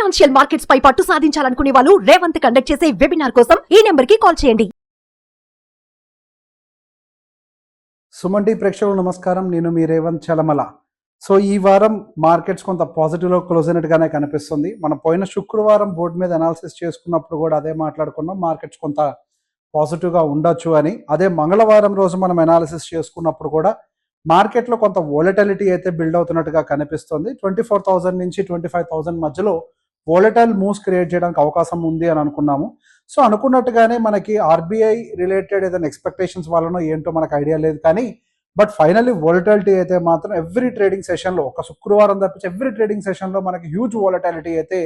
Financial markets పై పట్టు సాధించాలనుకునే వాళ్ళు Revanth conduct చేసే వెబినార్ కోసం ఈ నెంబర్ కి కాల్ చేయండి. సుమన్ టీ ప్రేక్షకులకు నమస్కారం. నేను మీ రేవంత్ చలమల. సో ఈ వారం మార్కెట్స్ కొంత పాజిటివ్లో క్లోజ్ అయినట్టుగానే కనిపిస్తుంది. మనం పోయిన శుక్రవారం బోర్డు మీద అనాలిసిస్ చేసుకున్నప్పుడు కూడా అదే మాట్లాడుకున్నాం, మార్కెట్స్ కొంత పాజిటివ్గా ఉండొచ్చు అని. అదే మంగళవారం రోజు మనం అనాలిసిస్ చేసుకున్నప్పుడు కూడా మార్కెట్లో కొంత వోలటిలిటీ అయితే బిల్డ్ అవుతున్నట్టుగా కనిపిస్తుంది. 24,000 నుంచి 25,000 మధ్యలో వోలటైల్ మూవ్స్ క్రియేట్ చేయడానికి అవకాశం ఉంది అని అనుకున్నాము. సో అనుకున్నట్టుగానే మనకి ఆర్బీఐ రిలేటెడ్ ఏదైనా ఎక్స్పెక్టేషన్స్ వల్లనో ఏంటో మనకు ఐడియా లేదు, కానీ బట్ ఫైనల్లీ వోలటాలిటీ అయితే మాత్రం ఎవ్రీ ట్రేడింగ్ సెషన్లో, ఒక శుక్రవారం తప్పించి ఎవ్రీ ట్రేడింగ్ సెషన్లో మనకి హ్యూజ్ వోలటాలిటీ అయితే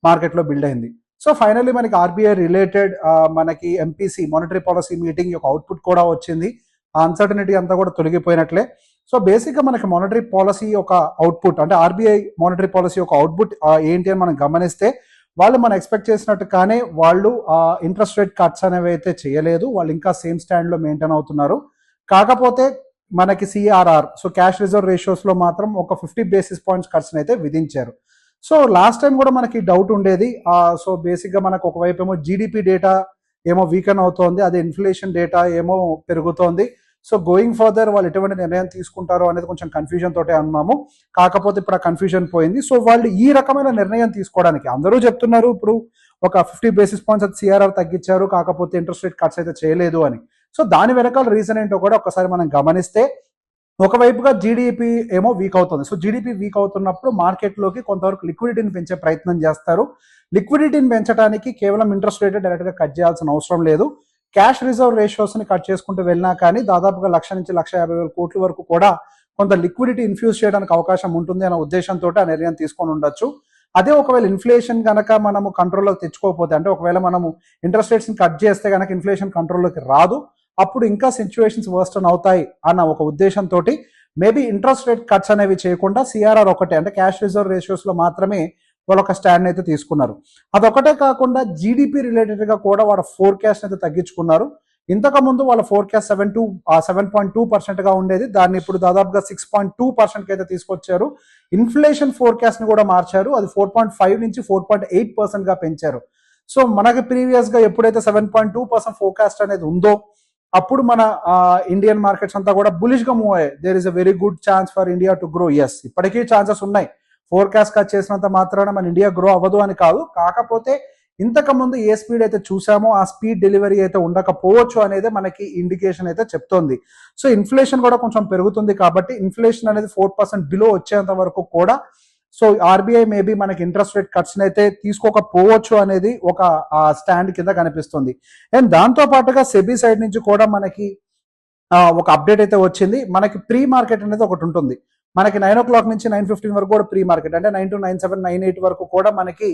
మార్కెట్లో బిల్డ్ అయింది. సో ఫైనల్లీ మనకి ఆర్బీఐ రిలేటెడ్ మనకి ఎంపీసీ మానిటరీ పాలసీ మీటింగ్ యొక్క అవుట్పుట్ కూడా వచ్చింది. ఆ అన్సర్టనిటీ అంతా కూడా తొలగిపోయినట్లే. సో బేసిక్గా మనకి మానిటరీ పాలసీ యొక్క అవుట్పుట్, అంటే ఆర్బీఐ మానిటరీ పాలసీ యొక్క అవుట్పుట్ ఏంటి అని మనం గమనిస్తే, వాళ్ళు మనం ఎక్స్పెక్ట్ చేసినట్టు కానీ వాళ్ళు ఇంట్రెస్ట్ రేట్ కట్స్ అనేవి అయితే చేయలేదు. వాళ్ళు ఇంకా సేమ్ స్టాండ్లో మెయింటైన్ అవుతున్నారు. కాకపోతే మనకి సిఆర్ఆర్, సో క్యాష్ రిజర్వ్ రేషియోస్లో మాత్రం ఒక 50 బేసిస్ పాయింట్స్ కట్స్ని అయితే విధించారు. సో లాస్ట్ టైం కూడా మనకి డౌట్ ఉండేది. సో బేసిక్గా మనకు ఒకవైపు ఏమో జీడిపి డేటా ఏమో వీకెన్ అవుతోంది, అదే ఇన్ఫ్లేషన్ డేటా ఏమో పెరుగుతోంది. సో గోయింగ్ ఫర్దర్ వాళ్ళు ఎటువంటి నిర్ణయం తీసుకుంటారో అనేది కొంచెం కన్ఫ్యూజన్ తోటే అన్నాము. కాకపోతే ఇప్పుడు ఆ కన్ఫ్యూజన్ పోయింది. సో వాళ్ళు ఈ రకమైన నిర్ణయం తీసుకోవడానికి అందరూ చెప్తున్నారు ఇప్పుడు ఒక 50 బేసిస్ పాయింట్స్ అది సిఆర్ఆర్ తగ్గించారు, కాకపోతే ఇంట్రెస్ట్ రేట్ కట్స్ అయితే చేయలేదు అని. సో దాని వెనకాల రీజన్ ఏంటో కూడా ఒకసారి మనం గమనిస్తే, ఒకవైపుగా జీడిపి ఏమో వీక్ అవుతుంది. సో జీడిపి వీక్ అవుతున్నప్పుడు మార్కెట్లోకి కొంతవరకు లిక్విడిటీని పెంచే ప్రయత్నం చేస్తారు. లిక్విడిటీని పెంచడానికి కేవలం ఇంట్రెస్ట్ రేట్ డైరెక్ట్గా కట్ చేయాల్సిన అవసరం లేదు. క్యాష్ రిజర్వ్ రేషియోస్ని కట్ చేసుకుంటూ వెళ్ళినా కానీ దాదాపుగా 1,00,000 నుంచి 1,50,000 కోట్ల వరకు కూడా కొంత లిక్విడిటీ ఇన్ఫ్యూజ్ చేయడానికి అవకాశం ఉంటుంది అనే ఉద్దేశంతో ఆ నిర్ణయం తీసుకొని ఉండొచ్చు. అదే ఒకవేళ ఇన్ఫ్లేషన్ కనుక మనము కంట్రోల్లోకి తెచ్చుకోకపోతే, అంటే ఒకవేళ మనము ఇంట్రెస్ట్ రేట్స్ని కట్ చేస్తే కనుక ఇన్ఫ్లేషన్ కంట్రోల్లోకి రాదు, అప్పుడు ఇంకా సిచ్యువేషన్స్ వర్స్టన్ అవుతాయి అన్న ఒక ఉద్దేశంతో మేబీ ఇంట్రెస్ట్ రేట్ కట్స్ అనేవి చేయకుండా సిఆర్ఆర్ ఒకటే, అంటే క్యాష్ రిజర్వ్ రేషియోస్లో మాత్రమే వాళ్ళు ఒక స్టాండ్ అయితే తీసుకున్నారు. అదొకటే కాకుండా జీడిపి రిలేటెడ్గా కూడా వాళ్ళ ఫోర్కాస్ట్ అయితే తగ్గించుకున్నారు. ఇంతకుముందు వాళ్ళ ఫోర్కాస్ట్ 7.2% ఉండేది, దాన్ని ఇప్పుడు దాదాపుగా 6.2% అయితే తీసుకొచ్చారు. ఇన్ఫ్లేషన్ ఫోర్కాస్ట్ని కూడా మార్చారు, అది 4.5 నుంచి 4.8%గా పెంచారు. సో మనకి ప్రీవియస్గా ఎప్పుడైతే 7.2% ఫోర్కాస్ట్ అనేది ఉందో అప్పుడు మన ఇండియన్ మార్కెట్స్ అంతా కూడా బులిష్గా మూవ్ అయ్యాయి. There is a very good chance for India to grow. Yes, ఇప్పటికీ ఛాన్సెస్ ఉన్నాయి. ఫోర్కాస్ట్ కట్ చేసినంత మాత్రాన మన ఇండియా గ్రో అవ్వదు అని కాదు, కాకపోతే ఇంతకుముందు ఏ స్పీడ్ అయితే చూసామో ఆ స్పీడ్ డెలివరీ అయితే ఉండకపోవచ్చు అనేది మనకి ఇండికేషన్ అయితే చెప్తోంది. సో ఇన్ఫ్లేషన్ కూడా కొంచెం పెరుగుతుంది కాబట్టి ఇన్ఫ్లేషన్ అనేది 4% బిలో వచ్చేంత వరకు కూడా సో ఆర్బీఐ మేబీ మనకి ఇంట్రెస్ట్ రేట్ కట్స్ని అయితే తీసుకోకపోవచ్చు అనేది ఒక స్టాండ్ కింద కనిపిస్తుంది. అండ్ దాంతో పాటుగా సెబీ సైడ్ నుంచి కూడా మనకి ఒక అప్డేట్ అయితే వచ్చింది. మనకి ప్రీ మార్కెట్ అనేది ఒకటి ఉంటుంది. మనకి 9 o'clock నుంచి 9:15 వరకు కూడా ప్రీ మార్కెట్, అంటే 9 to 9:07, 9:08 వరకు కూడా మనకి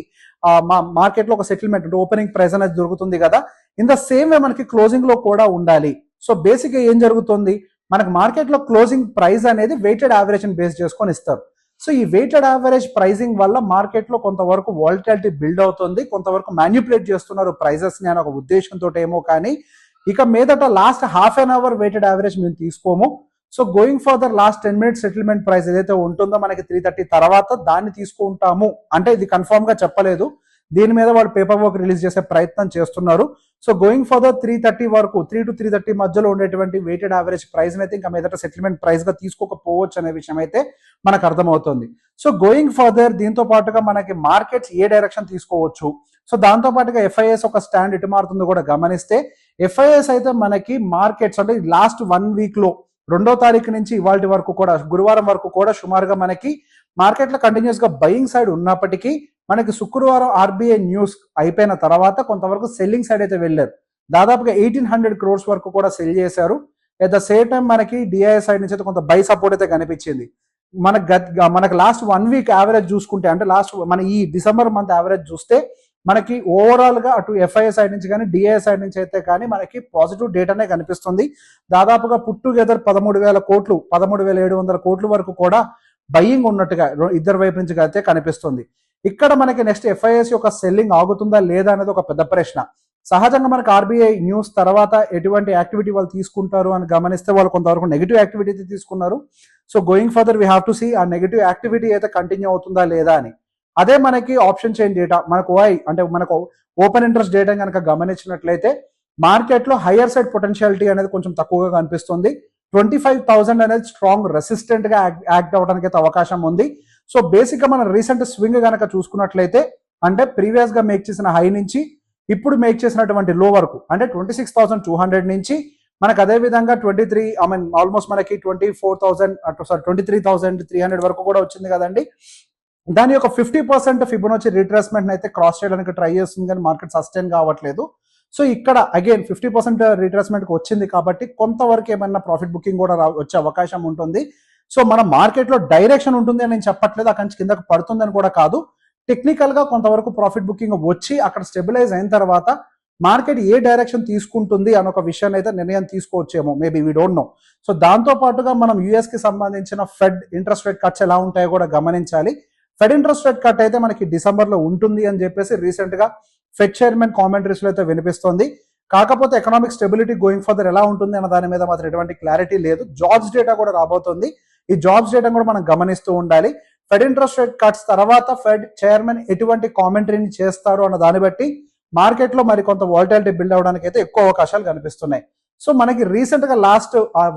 మార్కెట్లో ఒక సెటిల్మెంట్ అంటే ఓపెనింగ్ ప్రైస్ అనేది దొరుకుతుంది కదా. ఇన్ ద సేమ్ వే మనకి క్లోజింగ్ లో కూడా ఉండాలి. సో బేసిక్గా ఏం జరుగుతుంది, మనకి మార్కెట్లో క్లోజింగ్ ప్రైస్ అనేది వెయిటెడ్ యావరేజ్ బేస్ చేసుకొని ఇస్తారు. సో ఈ వెయిటెడ్ యావరేజ్ ప్రైజింగ్ వల్ల మార్కెట్లో కొంతవరకు వాలటిలిటీ బిల్డ్ అవుతుంది, కొంతవరకు మ్యాన్యుపులేట్ చేస్తున్నారు ప్రైజెస్ని అనే ఒక ఉద్దేశంతో ఏమో. కానీ ఇక మీదట last half an hour weighted average మేము తీసుకోము. So going further last 10 minutes settlement price ఏదైతే ఉంటుందో మనకి 3:30 తర్వాత దాన్ని తీసుకుంటాము, అంటే ఇది కన్ఫర్మ్ గా చెప్పలేదు. దీని మీద వాళ్ళు పేపర్ వర్క్ రిలీజ్ చేసే ప్రయత్నం చేస్తున్నారు. సో గోయింగ్ ఫర్దర్ 3:30 వరకు, 3 to 3:30 మధ్యలో ఉండేటువంటి వెయిటెడ్ యావరేజ్ ప్రైస్ అయితే ఇంకా మీదట సెటిల్మెంట్ ప్రైస్ గా తీసుకోకపోవచ్చు అనే విషయం అయితే మనకు అర్థమవుతుంది. సో గోయింగ్ ఫర్దర్ దీంతో పాటుగా మనకి మార్కెట్స్ ఏ డైరెక్షన్ తీసుకోవచ్చు, సో దాంతో పాటుగా ఎఫ్ఐఎస్ ఒక స్టాండ్ ఎటు మారుతుందో కూడా గమనిస్తే, ఎఫ్ఐఎస్ అయితే మనకి మార్కెట్స్ అంటే లాస్ట్ 1 week లో 2వ తారీఖు నుంచి ఇవాళ వరకు కూడా గురువారం వరకు కూడా సుమారుగా మనకి మార్కెట్లో కంటిన్యూస్ గా బయింగ్ సైడ్ ఉన్నప్పటికీ మనకి శుక్రవారం ఆర్బీఐ న్యూస్ అయిపోయిన తర్వాత కొంతవరకు సెల్లింగ్ సైడ్ అయితే వెళ్ళారు. దాదాపుగా 1,800 crores వరకు కూడా సెల్ చేశారు. అట్ ద సేమ్ టైం మనకి డిఐ సైడ్ నుంచి అయితే కొంత బై సపోర్ట్ అయితే కనిపించింది. మనకి లాస్ట్ 1 week యావరేజ్ చూసుకుంటే, అంటే లాస్ట్ మన ఈ డిసెంబర్ మంత్ యావరేజ్ చూస్తే మనకి ఓవరాల్ గా అటు ఎఫ్ఐఐ సైడ్ నుంచి కానీ డిఐ సైడ్ నుంచి అయితే కానీ మనకి పాజిటివ్ డేటానే కనిపిస్తుంది. దాదాపుగా పుట్ టుగెదర్ 13,000 కోట్లు, 13,700 కోట్ల వరకు కూడా బయ్యింగ్ ఉన్నట్టుగా ఇద్దరు వైపు నుంచి అయితే కనిపిస్తుంది. ఇక్కడ మనకి నెక్స్ట్ ఎఫ్ఐఎస్ యొక్క సెల్లింగ్ ఆగుతుందా లేదా అనేది ఒక పెద్ద ప్రశ్న. సహజంగా మనకు ఆర్బీఐ న్యూస్ తర్వాత ఎటువంటి యాక్టివిటీ వాళ్ళు తీసుకుంటారు అని గమనిస్తే వాళ్ళు కొంతవరకు నెగిటివ్ యాక్టివిటీ తీసుకున్నారు. So going further we have to see ఆ నెగిటివ్ యాక్టివిటీ అయితే కంటిన్యూ అవుతుందా లేదా అని. అదే మనకి ఆప్షన్ చైన్ డేటా మనకు ఓఐ అంటే మనకు ఓపెన్ ఇంట్రెస్ట్ డేటా కనుక గమనించినట్లయితే మార్కెట్లో హయ్యర్ సైడ్ పొటెన్షియాలిటీ అనేది కొంచెం తక్కువగా కనిపిస్తుంది. 25,000 అనేది స్ట్రాంగ్ రెసిస్టెంట్ గా యాక్ట్ అవ్వడానికి అయితే అవకాశం ఉంది. సో బేసిక్ గా మనం రీసెంట్ స్వింగ్ కనుక చూసుకున్నట్లయితే అంటే ప్రీవియస్ గా మేక్ చేసిన హై నుంచి ఇప్పుడు మేక్ చేసినటువంటి లో వరకు అంటే 26,200 నుంచి మనకు అదే విధంగా 23 ఆల్మోస్ట్ మనకి 23,300 వరకు కూడా వచ్చింది కదండి. దాని యొక్క 50% ఫిబొనాచి రిట్రేస్మెంట్ అయితే క్రాస్ చేయడానికి ట్రై చేస్తుంది కానీ మార్కెట్ సస్టైన్ కావట్లేదు. సో ఇక్కడ అగైన్ 50% రిట్రేస్మెంట్ కి వచ్చింది కాబట్టి కొంతవరకు ఏమైనా ప్రాఫిట్ బుకింగ్ కూడా వచ్చే అవకాశం ఉంటుంది. సో మన మార్కెట్ లో డైరెక్షన్ ఉంటుంది అని నేను చెప్పట్లేదు, అక్కడి నుంచి కిందకు పడుతుందని కూడా కాదు. టెక్నికల్ గా కొంతవరకు ప్రాఫిట్ బుకింగ్ వచ్చి అక్కడ స్టెబిలైజ్ అయిన తర్వాత మార్కెట్ ఏ డైరెక్షన్ తీసుకుంటుంది అన్న ఒక విషయాన్ని అయితే నిర్ణయం తీసుకోవచ్చేమో, maybe we don't know. So దాంతో పాటుగా మనం యుఎస్ కి సంబంధించిన ఫెడ్ ఇంట్రెస్ట్ రేట్ కట్స్ ఎలా ఉంటాయో కూడా గమనించాలి. ఫెడ్ ఇంట్రెస్ట్ రేట్ కట్ అయితే మనకి డిసెంబర్ లో ఉంటుంది అని చెప్పేసి రీసెంట్ గా ఫెడ్ చైర్మన్ కామెంటరీస్ లో అయితే వినిపిస్తుంది. కాకపోతే ఎకనామిక్ స్టెబిలిటీ గోయింగ్ ఫర్దర్ ఎలా ఉంటుంది అన్న దాని మీద మాత్రం ఎటువంటి క్లారిటీ లేదు. జాబ్స్ డేటా కూడా రాబోతుంది, ఈ జాబ్స్ డేటా కూడా మనం గమనిస్తూ ఉండాలి. ఫెడ్ ఇంట్రెస్ట్ రేట్ కట్స్ తర్వాత ఫెడ్ చైర్మన్ ఎటువంటి కామెంటరీని చేస్తారు అన్న దాన్ని బట్టి మార్కెట్ లో మరి కొంత వాలటిలిటీ బిల్డ్ అవడానికి అయితే ఎక్కువ అవకాశాలు కనిపిస్తున్నాయి. సో మనకి రీసెంట్ గా లాస్ట్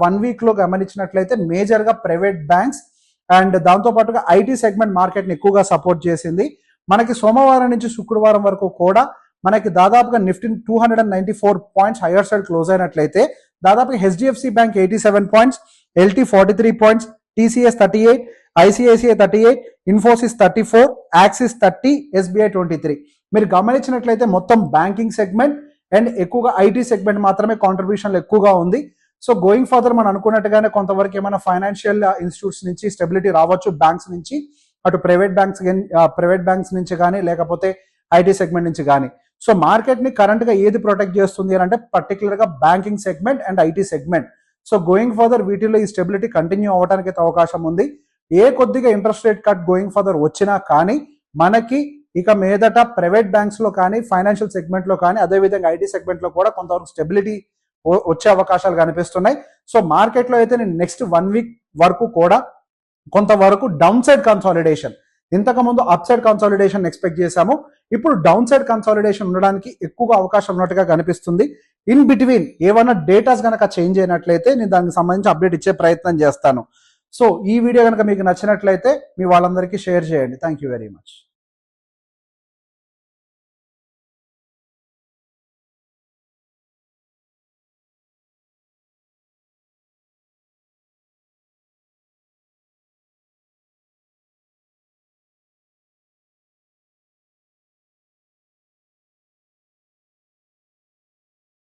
1 వీక్ లో గమనించినట్లయితే మేజర్ గా ప్రైవేట్ బ్యాంక్స్ అండ్ దాంతో పాటుగా ఐటీ సెగ్మెంట్ మార్కెట్ ని ఎక్కువగా సపోర్ట్ చేసింది. మనకి సోమవారం నుంచి శుక్రవారం వరకు కూడా మనకి దాదాపుగా Nifty 294 points hire side close అయినట్లయితే దాదాపుగా HDFC bank 87 points, LT 43 points, TCS 38, ICICI 38, Infosys 34, axis 30, SBI 23. మీరు గమనించినట్లయితే మొత్తం బ్యాంకింగ్ సెగ్మెంట్ అండ్ ఎక్కువగా ఐటీ సెగ్మెంట్ మాత్రమే కాంట్రిబ్యూషన్లు ఎక్కువగా ఉంది. సో గోయింగ్ ఫర్దర్ మనం అనుకున్నట్టుగానే కొంతవరకు ఏమైనా ఫైనాన్షియల్ ఇన్స్టిట్యూట్స్ నుంచి స్టెబిలిటీ రావచ్చు, బ్యాంక్స్ నుంచి, అటు ప్రైవేట్ బ్యాంక్స్ నుంచి కానీ లేకపోతే ఐటీ సెగ్మెంట్ నుంచి కానీ. సో మార్కెట్ ని కరెంట్ గా ఏది ప్రొటెక్ట్ చేస్తుంది అని అంటే పర్టికులర్ గా banking segment and IT segment. So going further వీటిలో ఈ స్టెబిలిటీ కంటిన్యూ అవ్వడానికి అయితే అవకాశం ఉంది. ఏ కొద్దిగా interest rate cut going further వచ్చినా కానీ మనకి ఇక మీదట ప్రైవేట్ బ్యాంక్స్ లో కానీ ఫైనాన్షియల్ సెగ్మెంట్ లో కానీ అదేవిధంగా ఐటీ సెగ్మెంట్ లో కూడా కొంతవరకు స్టెబిలిటీ వచ్చే అవకాశాలు కనిపిస్తున్నాయి. సో మార్కెట్ లో అయితే నేను నెక్స్ట్ 1 వీక్ వరకు కూడా కొంతవరకు డౌన్ సైడ్ కన్సాలిడేషన్, ఇంతకు ముందు అప్ సైడ్ కన్సాలిడేషన్ ఎక్స్పెక్ట్ చేశాము, ఇప్పుడు డౌన్ సైడ్ కన్సాలిడేషన్ ఉండడానికి ఎక్కువగా అవకాశం ఉన్నట్టుగా కనిపిస్తుంది. ఇన్ బిట్వీన్ ఏమైనా డేటాస్ కనుక చేంజ్ అయినట్లయితే నేను దానికి సంబంధించి అప్డేట్ ఇచ్చే ప్రయత్నం చేస్తాను. సో ఈ వీడియో కనుక మీకు నచ్చినట్లయితే మీ వాళ్ళందరికీ షేర్ చేయండి. Thank you very much.